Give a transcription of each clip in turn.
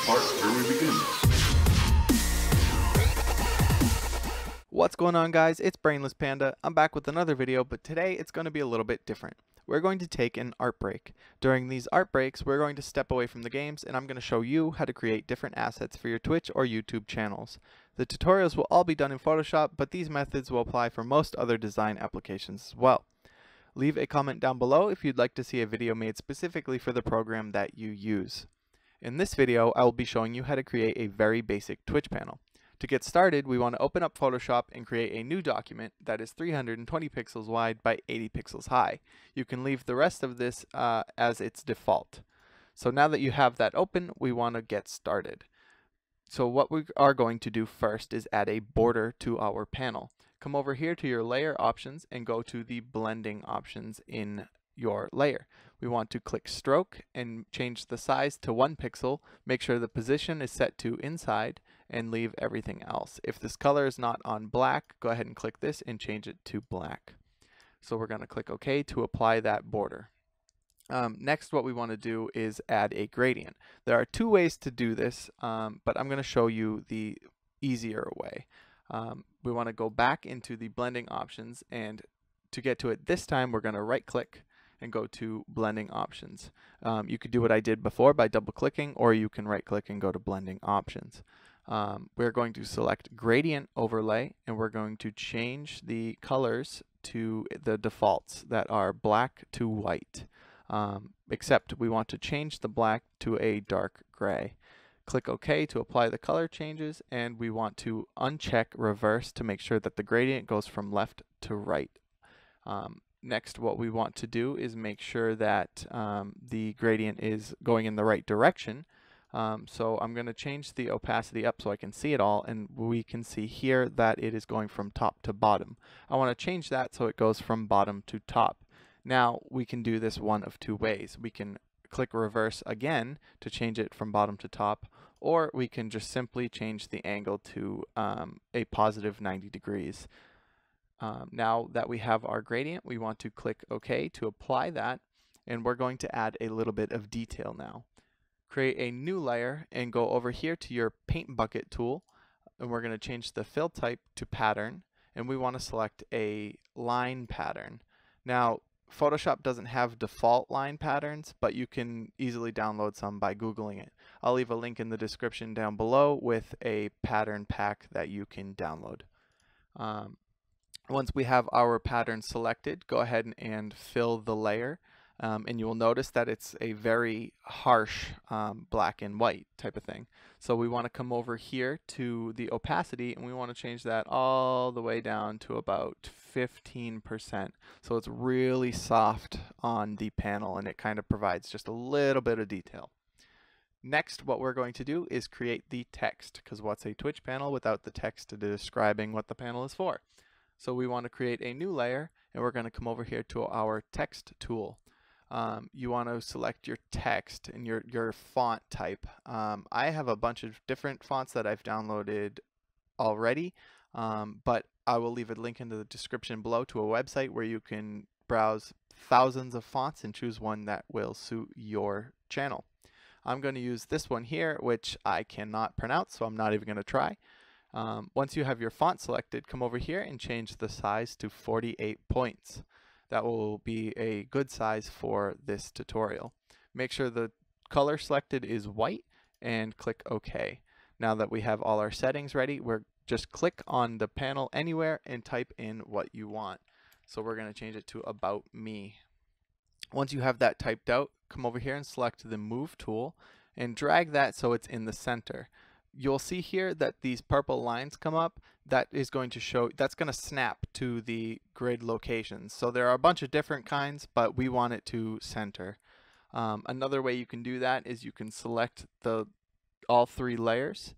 part where we begin. What's going on, guys? It's Brainless Panda. I'm back with another video, but today it's going to be a little bit different. We're going to take an art break. During these art breaks, we're going to step away from the games and I'm going to show you how to create different assets for your Twitch or YouTube channels. The tutorials will all be done in Photoshop, but these methods will apply for most other design applications as well. Leave a comment down below if you'd like to see a video made specifically for the program that you use. In this video, I will be showing you how to create a very basic Twitch panel. To get started, we want to open up Photoshop and create a new document that is 320 pixels wide by 80 pixels high. You can leave the rest of this as its default. So now that you have that open, we want to get started. So what we are going to do first is add a border to our panel. Come over here to your layer options and go to the blending options in your layer. We want to click stroke and change the size to 1 pixel. Make sure the position is set to inside and leave everything else. If this color is not on black, go ahead and click this and change it to black. So we're going to click OK to apply that border. Next, what we want to do is add a gradient. There are two ways to do this, but I'm going to show you the easier way. We want to go back into the blending options, and to get to it this time, we're going to right click and go to blending options. You could do what I did before by double clicking, or you can right click and go to blending options. We're going to select gradient overlay and we're going to change the colors to the defaults that are black to white, except we want to change the black to a dark gray. Click OK to apply the color changes, and we want to uncheck reverse to make sure that the gradient goes from left to right. Next, what we want to do is make sure that the gradient is going in the right direction. So I'm going to change the opacity up so I can see it all, and we can see here that it is going from top to bottom. I want to change that so it goes from bottom to top. Now we can do this one of two ways. We can click reverse again to change it from bottom to top, or we can just simply change the angle to a positive 90 degrees. Now that we have our gradient, we want to click OK to apply that, and we're going to add a little bit of detail now. Create a new layer and go over here to your paint bucket tool, and we're going to change the fill type to pattern, and we want to select a line pattern. Now Photoshop doesn't have default line patterns, but you can easily download some by Googling it. I'll leave a link in the description down below with a pattern pack that you can download. Once we have our pattern selected, go ahead and fill the layer. And you will notice that it's a very harsh black and white type of thing. So we want to come over here to the opacity, and we want to change that all the way down to about 15%. So it's really soft on the panel, and it kind of provides just a little bit of detail. Next, what we're going to do is create the text, because what's a Twitch panel without the text describing what the panel is for? So we want to create a new layer, and we're going to come over here to our text tool. You want to select your text and your font type. I have a bunch of different fonts that I've downloaded already, but I will leave a link in the description below to a website where you can browse thousands of fonts and choose one that will suit your channel. I'm going to use this one here, which I cannot pronounce, so I'm not even going to try. Once you have your font selected, come over here and change the size to 48 points. That will be a good size for this tutorial. Make sure the color selected is white and click OK. Now that we have all our settings ready, we're just click on the panel anywhere and type in what you want. So we're going to change it to About Me. Once you have that typed out, come over here and select the Move tool and drag that so it's in the center. You'll see here that these purple lines come up. That is going to show, that's going to snap to the grid locations. So there are a bunch of different kinds, but we want it to center. Another way you can do that is you can select all three layers,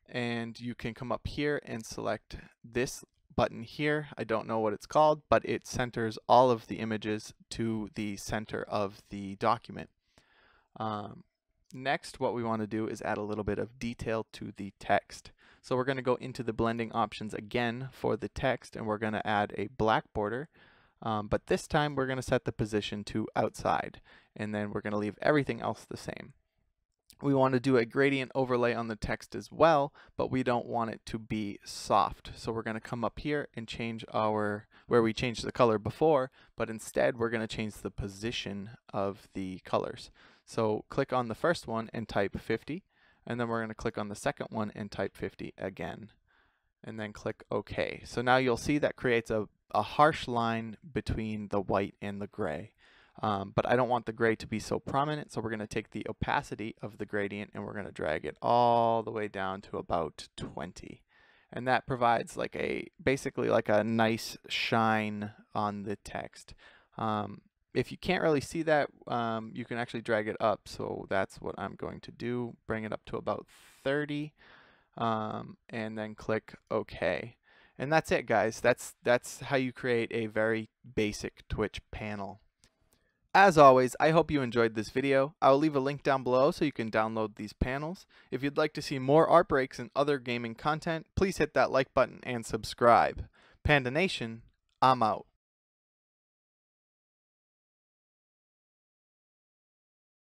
and you can come up here and select this button here. I don't know what it's called, but it centers all of the images to the center of the document. Next, what we want to do is add a little bit of detail to the text. So we're going to go into the blending options again for the text, and we're going to add a black border, but this time we're going to set the position to outside, and then we're going to leave everything else the same. We want to do a gradient overlay on the text as well, but we don't want it to be soft. So we're going to come up here and change where we changed the color before, but instead we're going to change the position of the colors. So click on the first one and type 50, and then we're going to click on the second one and type 50 again, and then click OK. So now you'll see that creates a harsh line between the white and the gray. But I don't want the gray to be so prominent, so we're going to take the opacity of the gradient and we're going to drag it all the way down to about 20. And that provides basically like a nice shine on the text. If you can't really see that, you can actually drag it up. So that's what I'm going to do. Bring it up to about 30, and then click OK. And that's it, guys. That's how you create a very basic Twitch panel. As always, I hope you enjoyed this video. I will leave a link down below so you can download these panels. If you'd like to see more art breaks and other gaming content, please hit that like button and subscribe. Panda Nation, I'm out.